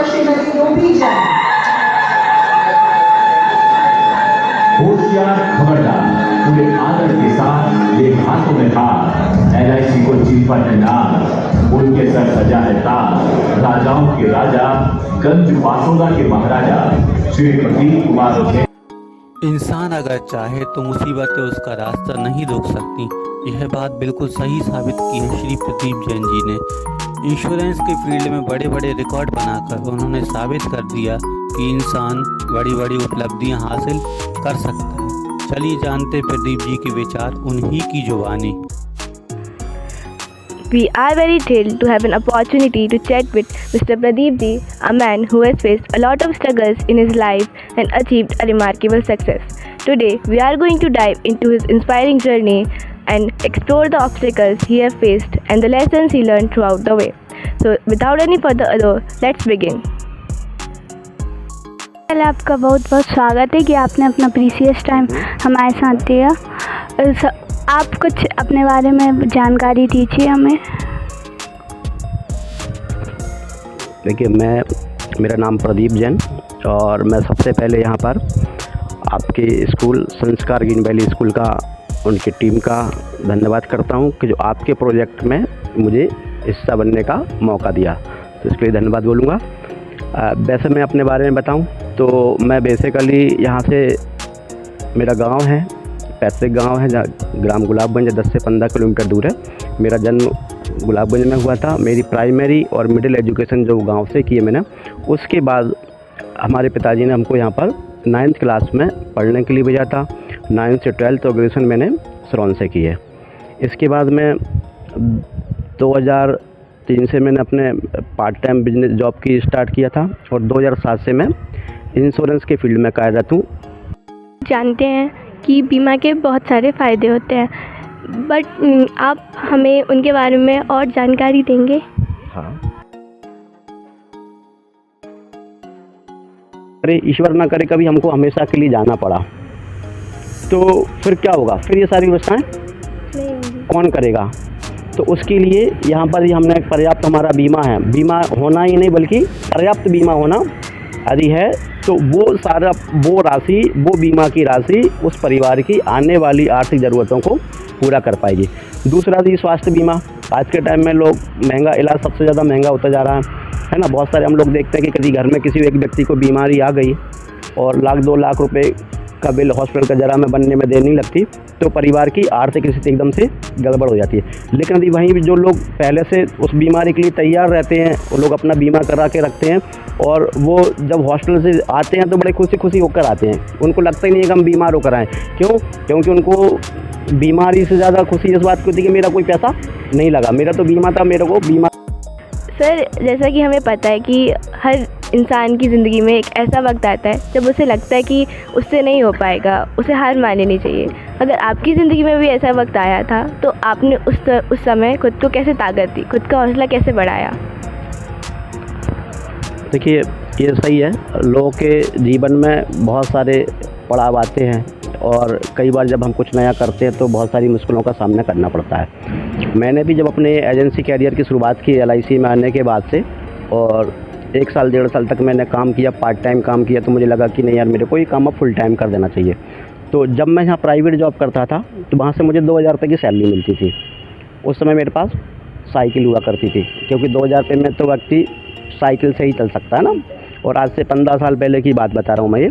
Shrimati Ruby Jain. होशियार खबरदार, पूरे आदर के साथ ले हाथों में हाथ, LIC को जीवन नाम, उनके सर सजा है ताज, राजाओं के राजा, गंज वासोदा के महाराजा श्री प्रदीप कुमार जैन। इंसान अगर चाहे तो मुसीबतें उसका रास्ता नहीं रोक सकती। यह बात बिल्कुल सही साबित की है श्री प्रदीप जैन जी ने। इंश्योरेंस के फील्ड में बड़े बड़े रिकॉर्ड बनाकर उन्होंने साबित कर दिया कि इंसान बड़ी बड़ी उपलब्धियां हासिल कर सकता है। चलिए जानते प्रदीप जी के विचार, उन्हीं की जुबानी। We are very thrilled to have an opportunity to chat with Mr. Pradeep Ji, a man who has faced a lot of struggles in his life and achieved a remarkable success. Today, we are going to dive into his inspiring journey and explore the obstacles he has faced and the lessons he learned throughout the way. So, without any further ado, let's begin. पहले आपका बहुत बहुत स्वागत है कि आपने अपना precious time हमारे साथ दिया। आप कुछ अपने बारे में जानकारी दीजिए हमें। देखिए, मेरा नाम प्रदीप जैन और मैं सबसे पहले यहाँ पर आपके स्कूल संस्कार ग्रीन वैली स्कूल का, उनकी टीम का धन्यवाद करता हूँ कि जो आपके प्रोजेक्ट में मुझे हिस्सा बनने का मौका दिया, तो इसके लिए धन्यवाद बोलूँगा। वैसे मैं अपने बारे में बताऊँ तो मैं बेसिकली यहाँ से, मेरा गांव है, पैतृक गांव है, ग्राम गुलाबगंज 10 से 15 किलोमीटर दूर है। मेरा जन्म गुलाबगंज में हुआ था। मेरी प्राइमरी और मिडिल एजुकेशन जो गांव से की है मैंने, उसके बाद हमारे पिताजी ने हमको यहाँ पर 9th क्लास में पढ़ने के लिए भेजा था। 9th से 12th और ग्रेजुएशन मैंने सरौन से की है। इसके बाद मैं 2003 से मैंने अपने पार्ट टाइम बिजनेस जॉब की स्टार्ट किया था और 2007 से मैं इंश्योरेंस के फील्ड में कार्यरत हूँ। जानते हैं कि बीमा के बहुत सारे फ़ायदे होते हैं, बट आप हमें उनके बारे में और जानकारी देंगे? हाँ, अरे ईश्वर ना करे कभी हमको हमेशा के लिए जाना पड़ा तो फिर क्या होगा? फिर ये सारी व्यवस्थाएं कौन करेगा? तो उसके लिए यहाँ पर ही हमने पर्याप्त हमारा बीमा है। बीमा होना ही नहीं बल्कि पर्याप्त बीमा होना यदि है तो वो सारा वो बीमा की राशि उस परिवार की आने वाली आर्थिक ज़रूरतों को पूरा कर पाएगी। दूसरा भी स्वास्थ्य बीमा। आज के टाइम में लोग महंगा इलाज सबसे ज़्यादा महंगा होता जा रहा है ना। बहुत सारे हम लोग देखते हैं कि कभी घर में किसी एक व्यक्ति को बीमारी आ गई और 1-2 लाख रुपए का बिल हॉस्पिटल का जरा में बनने में देर नहीं लगती, तो परिवार की आर्थिक स्थिति एकदम से गड़बड़ हो जाती है। लेकिन यदि वहीं भी जो लोग पहले से उस बीमारी के लिए तैयार रहते हैं, वो लोग अपना बीमा करा के रखते हैं और वो जब हॉस्पिटल से आते हैं तो बड़े खुशी होकर आते हैं। उनको लगता ही नहीं है कि हम बीमार होकर आएँ। क्यों? क्योंकि उनको बीमारी से ज़्यादा खुशी इस बात की होती है कि मेरा कोई पैसा नहीं लगा, मेरा तो बीमा था, मेरे को बीमा। सर, जैसा कि हमें पता है कि हर इंसान की ज़िंदगी में एक ऐसा वक्त आता है जब उसे लगता है कि उससे नहीं हो पाएगा, उसे हार मान लेनी चाहिए। अगर आपकी ज़िंदगी में भी ऐसा वक्त आया था तो आपने उस समय खुद को कैसे ताकत दी, खुद का हौसला कैसे बढ़ाया? देखिए, ये सही है, लोगों के जीवन में बहुत सारे पड़ाव आते हैं और कई बार जब हम कुछ नया करते हैं तो बहुत सारी मुश्किलों का सामना करना पड़ता है। मैंने भी जब अपने एजेंसी कैरियर की शुरुआत की LIC में आने के बाद से, और 1 साल 1.5 साल तक मैंने काम किया, पार्ट टाइम काम किया, तो मुझे लगा कि नहीं यार, मेरे को ये काम अब फुल टाइम कर देना चाहिए। तो जब मैं यहाँ प्राइवेट जॉब करता था तो वहाँ से मुझे 2000 रुपये की सैलरी मिलती थी। उस समय मेरे पास साइकिल हुआ करती थी, क्योंकि 2000 रुपये में तो व्यक्ति साइकिल से ही चल सकता है ना। और आज से 15 साल पहले की बात बता रहा हूँ मैं ये।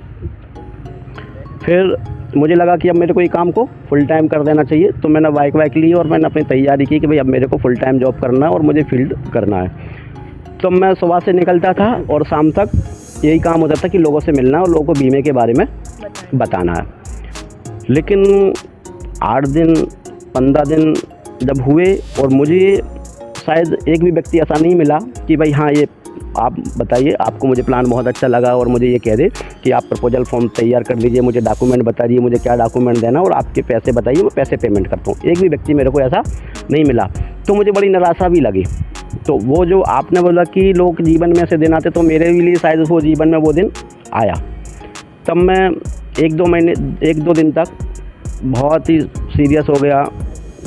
फिर मुझे लगा कि अब मेरे को ये काम को फुल टाइम कर देना चाहिए, तो मैंने बाइक ली और मैंने अपनी तैयारी की कि भाई अब मेरे को फुल टाइम जॉब करना है और मुझे फील्ड करना है। तो मैं सुबह से निकलता था और शाम तक यही काम होता था कि लोगों से मिलना और लोगों को बीमे के बारे में बताना है। लेकिन 8 दिन 15 दिन जब हुए और मुझे शायद एक भी व्यक्ति ऐसा नहीं मिला कि भाई हाँ, ये आप बताइए, आपको मुझे प्लान बहुत अच्छा लगा और मुझे ये कह दे कि आप प्रपोजल फॉर्म तैयार कर दीजिए, मुझे डॉक्यूमेंट बता दीजिए, मुझे क्या डॉक्यूमेंट देना और आपके पैसे बताइए, मैं पैसे पेमेंट करता हूँ। एक भी व्यक्ति मेरे को ऐसा नहीं मिला, तो मुझे बड़ी निराशा भी लगी। तो वो जो आपने बोला कि लोग के जीवन में ऐसे दिन आते, तो मेरे लिए शायद वो जीवन में वो दिन आया। तब मैं 1-2 दिन तक बहुत ही सीरियस हो गया,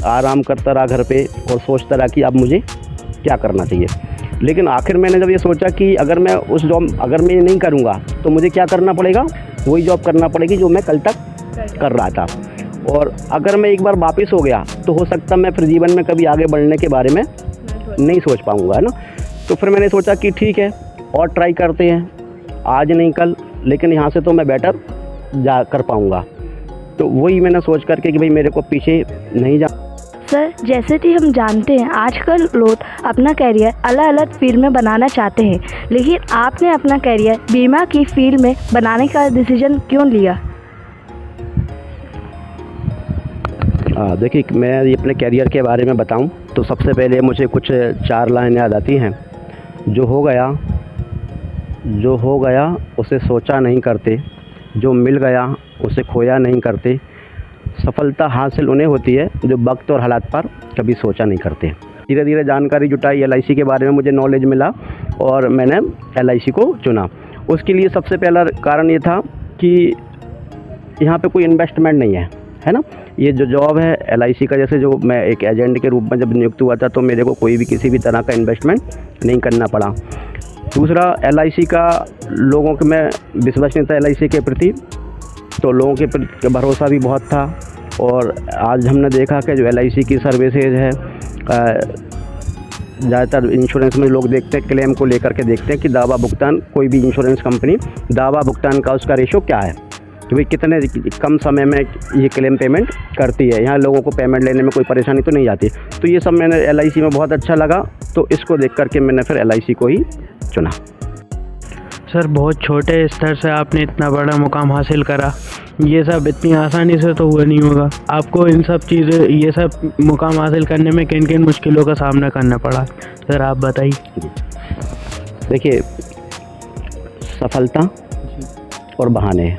आराम करता रहा घर पे और सोचता रहा कि अब मुझे क्या करना चाहिए। लेकिन आखिर मैंने जब ये सोचा कि अगर मैं उस जॉब अगर मैं नहीं करूँगा तो मुझे क्या करना पड़ेगा, वही जॉब करना पड़ेगी जो मैं कल तक कर रहा था। और अगर मैं एक बार वापस हो गया तो हो सकता मैं फिर जीवन में कभी आगे बढ़ने के बारे में नहीं सोच पाऊँगा, है ना। तो फिर मैंने सोचा कि ठीक है और ट्राई करते हैं, आज नहीं कल, लेकिन यहाँ से तो मैं बेटर जा कर पाऊँगा। तो वही मैंने सोच करके कि भाई मेरे को पीछे नहीं जा। सर, जैसे कि हम जानते हैं आजकल लोग अपना करियर अलग अलग फील्ड में बनाना चाहते हैं, लेकिन आपने अपना करियर बीमा की फील्ड में बनाने का डिसीजन क्यों लिया? देखिए, मैं ये अपने करियर के बारे में बताऊं तो सबसे पहले मुझे कुछ 4 लाइन याद आती हैं। जो हो गया उसे सोचा नहीं करते, जो मिल गया उसे खोया नहीं करते, सफलता हासिल उन्हें होती है जो वक्त और हालात पर कभी सोचा नहीं करते। धीरे धीरे जानकारी जुटाई, LIC के बारे में मुझे नॉलेज मिला और मैंने LIC को चुना। उसके लिए सबसे पहला कारण ये था कि यहाँ पे कोई इन्वेस्टमेंट नहीं है ना। ये जो जॉब है LIC का, जैसे जो मैं एक एजेंट के रूप में जब नियुक्त हुआ था तो मेरे को कोई भी किसी भी तरह का इन्वेस्टमेंट नहीं करना पड़ा। दूसरा, LIC का लोगों के में विश्वसनीयता LIC के प्रति, तो लोगों के प्रति भरोसा भी बहुत था। और आज हमने देखा कि जो LIC की सर्विसेज है, ज़्यादातर इंश्योरेंस में लोग देखते हैं, क्लेम को लेकर के देखते हैं कि दावा भुगतान, कोई भी इंश्योरेंस कंपनी दावा भुगतान का उसका रेशो क्या है कि भाई कितने कम समय में ये क्लेम पेमेंट करती है। यहाँ लोगों को पेमेंट लेने में कोई परेशानी तो नहीं आती। तो ये सब मैंने LIC में बहुत अच्छा लगा, तो इसको देख करके मैंने फिर LIC को ही चुना। सर, बहुत छोटे स्तर से आपने इतना बड़ा मुकाम हासिल करा, ये सब इतनी आसानी से तो हुआ नहीं होगा। आपको इन सब चीज़ें, ये सब मुकाम हासिल करने में किन किन मुश्किलों का सामना करना पड़ा, सर आप बताइए। देखिए, सफलता और बहाने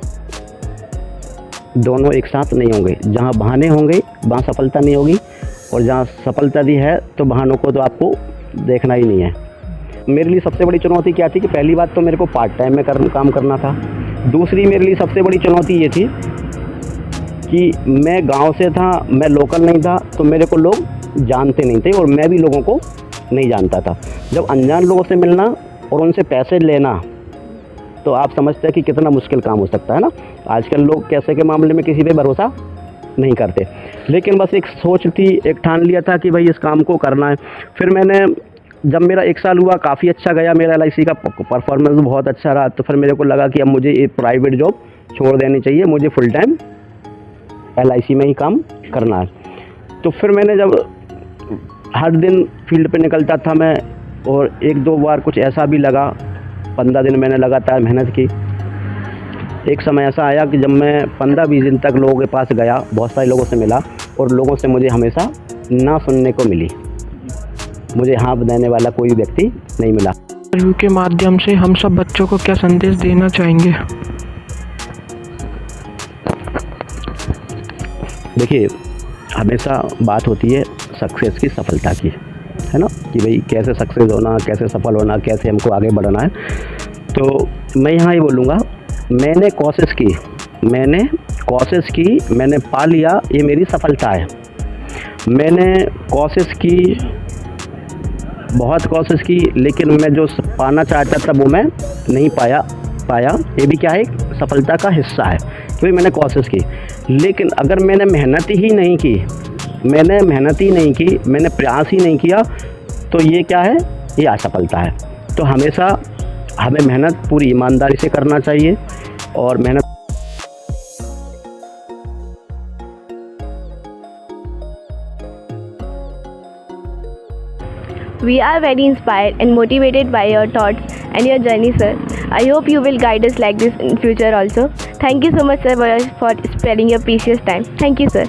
दोनों एक साथ नहीं होंगे। जहाँ बहाने होंगे वहाँ सफलता नहीं होगी, और जहाँ सफलता भी है तो बहानों को तो आपको देखना ही नहीं है। मेरे लिए सबसे बड़ी चुनौती क्या थी कि पहली बात तो मेरे को पार्ट टाइम में काम करना था। दूसरी मेरे लिए सबसे बड़ी चुनौती ये थी कि मैं गांव से था, मैं लोकल नहीं था, तो मेरे को लोग जानते नहीं थे और मैं भी लोगों को नहीं जानता था। जब अनजान लोगों से मिलना और उनसे पैसे लेना, तो आप समझते हैं कि कितना मुश्किल काम हो सकता है ना। आजकल लोग पैसे के मामले में किसी पे भरोसा नहीं करते, लेकिन बस एक सोच थी, एक ठान लिया था कि भाई इस काम को करना है। फिर मैंने, जब मेरा 1 साल हुआ, काफ़ी अच्छा गया, मेरा LIC का परफॉर्मेंस बहुत अच्छा रहा, तो फिर मेरे को लगा कि अब मुझे ये प्राइवेट जॉब छोड़ देनी चाहिए, मुझे फुल टाइम LIC में ही काम करना है। तो फिर मैंने जब हर दिन फील्ड पे निकलता था मैं, और 1-2 बार कुछ ऐसा भी लगा, 15 दिन मैंने लगातार मेहनत की। एक समय ऐसा आया कि जब मैं 15-20 दिन तक लोगों के पास गया, बहुत सारे लोगों से मिला, और लोगों से मुझे हमेशा ना सुनने को मिली, मुझे हाँ बताने वाला कोई व्यक्ति नहीं मिला। इंटरव्यू के माध्यम से हम सब बच्चों को क्या संदेश देना चाहेंगे? देखिए, हमेशा बात होती है सक्सेस की, सफलता की, है ना, कि भाई कैसे सक्सेस होना, कैसे सफल होना, कैसे हमको आगे बढ़ना है। तो मैं यहाँ ये बोलूँगा, मैंने कोशिश की, मैंने पा लिया, ये मेरी सफलता है। मैंने कोशिश की, बहुत कोशिश की, लेकिन मैं जो पाना चाहता था वो मैं नहीं पाया। ये भी क्या है, सफलता का हिस्सा है, क्योंकि मैंने कोशिश की। लेकिन अगर मैंने मेहनत ही नहीं की, मैंने प्रयास ही नहीं किया, तो ये क्या है, ये असफलता है। तो हमेशा हमें मेहनत पूरी ईमानदारी से करना चाहिए, और मेहनत We are very inspired and motivated by your thoughts and your journey, sir. I hope you will guide us like this in future also. Thank you so much, sir, for sparing your precious time. Thank you, sir.